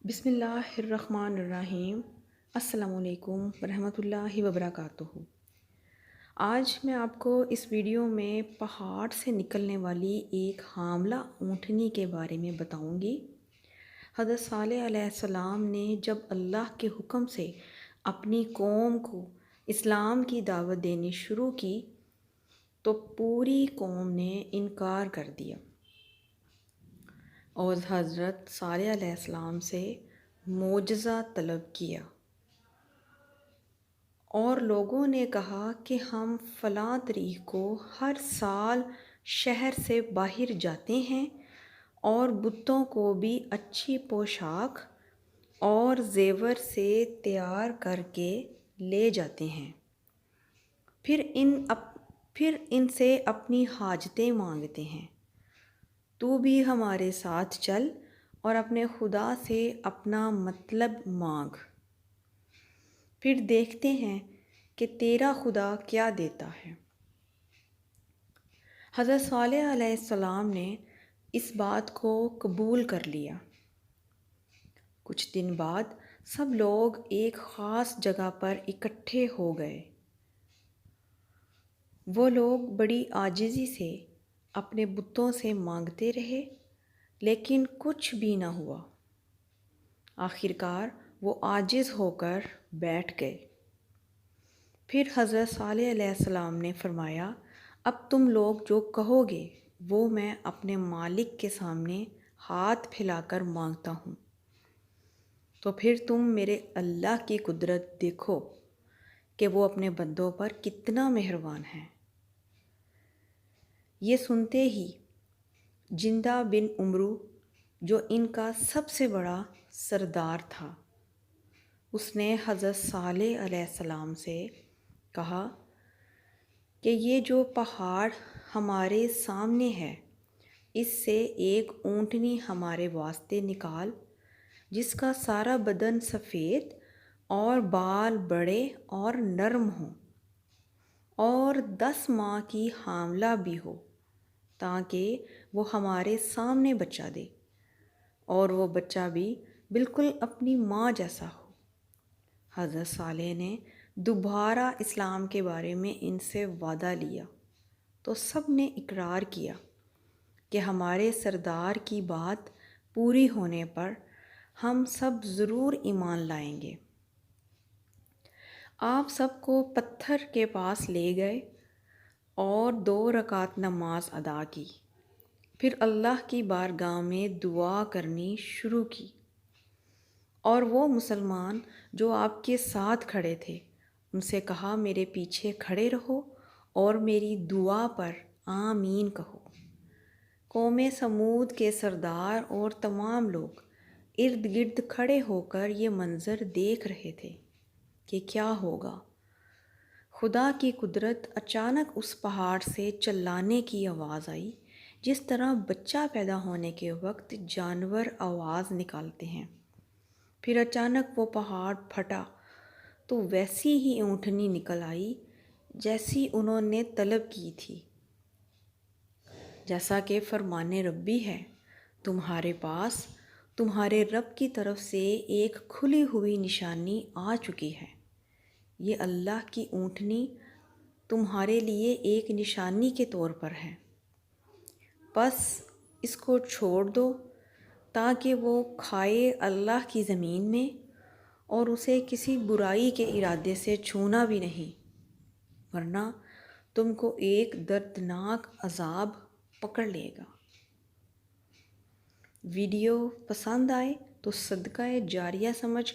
بسم اللہ الرحمن الرحیم۔ السلام علیکم ورحمۃ اللہ وبرکاتہ۔ آج میں آپ کو اس ویڈیو میں پہاڑ سے نکلنے والی ایک حاملہ اونٹنی کے بارے میں بتاؤں گی۔ حضرت صالح علیہ السلام نے جب اللہ کے حکم سے اپنی قوم کو اسلام کی دعوت دینی شروع کی تو پوری قوم نے انکار کر دیا اور حضرت صالح علیہ السلام سے معجزہ طلب کیا، اور لوگوں نے کہا کہ ہم فلاں تاریخ کو ہر سال شہر سے باہر جاتے ہیں اور بتوں کو بھی اچھی پوشاک اور زیور سے تیار کر کے لے جاتے ہیں، پھر ان سے اپنی حاجتیں مانگتے ہیں۔ تو بھی ہمارے ساتھ چل اور اپنے خدا سے اپنا مطلب مانگ، پھر دیکھتے ہیں کہ تیرا خدا کیا دیتا ہے۔ حضرت صالح علیہ السلام نے اس بات کو قبول کر لیا۔ کچھ دن بعد سب لوگ ایک خاص جگہ پر اکٹھے ہو گئے۔ وہ لوگ بڑی عاجزی سے اپنے بتوں سے مانگتے رہے، لیکن کچھ بھی نہ ہوا۔ آخرکار وہ عاجز ہو کر بیٹھ گئے۔ پھر حضرت صالح علیہ السلام نے فرمایا، اب تم لوگ جو کہو گے وہ میں اپنے مالک کے سامنے ہاتھ پھیلا کر مانگتا ہوں، تو پھر تم میرے اللہ کی قدرت دیکھو کہ وہ اپنے بندوں پر کتنا مہربان ہے۔ یہ سنتے ہی جندہ بن عمرو، جو ان کا سب سے بڑا سردار تھا، اس نے حضرت صالح علیہ السلام سے کہا کہ یہ جو پہاڑ ہمارے سامنے ہے، اس سے ایک اونٹنی ہمارے واسطے نکال، جس کا سارا بدن سفید اور بال بڑے اور نرم ہوں، اور 10 ماہ کی حاملہ بھی ہو، تاکہ وہ ہمارے سامنے بچہ دے، اور وہ بچہ بھی بالکل اپنی ماں جیسا ہو۔ حضرت صالح نے دوبارہ اسلام کے بارے میں ان سے وعدہ لیا تو سب نے اقرار کیا کہ ہمارے سردار کی بات پوری ہونے پر ہم سب ضرور ایمان لائیں گے۔ آپ سب کو پتھر کے پاس لے گئے اور 2 رکعت نماز ادا کی، پھر اللہ کی بارگاہ میں دعا کرنی شروع کی، اور وہ مسلمان جو آپ کے ساتھ کھڑے تھے ان سے کہا، میرے پیچھے کھڑے رہو اور میری دعا پر آمین کہو۔ قوم سمود کے سردار اور تمام لوگ ارد گرد کھڑے ہو کر یہ منظر دیکھ رہے تھے کہ کیا ہوگا۔ خدا کی قدرت، اچانک اس پہاڑ سے چلانے کی آواز آئی، جس طرح بچہ پیدا ہونے کے وقت جانور آواز نکالتے ہیں۔ پھر اچانک وہ پہاڑ پھٹا تو ویسی ہی اونٹنی نکل آئی جیسی انہوں نے طلب کی تھی۔ جیسا کہ فرمان ربی ہے، تمہارے پاس تمہارے رب کی طرف سے ایک کھلی ہوئی نشانی آ چکی ہے۔ یہ اللہ کی اونٹنی تمہارے لیے ایک نشانی کے طور پر ہے، بس اس کو چھوڑ دو تاکہ وہ کھائے اللہ کی زمین میں، اور اسے کسی برائی کے ارادے سے چھونا بھی نہیں، ورنہ تم کو ایک دردناک عذاب پکڑ لے گا۔ ویڈیو پسند آئے تو صدقہ جاریہ سمجھ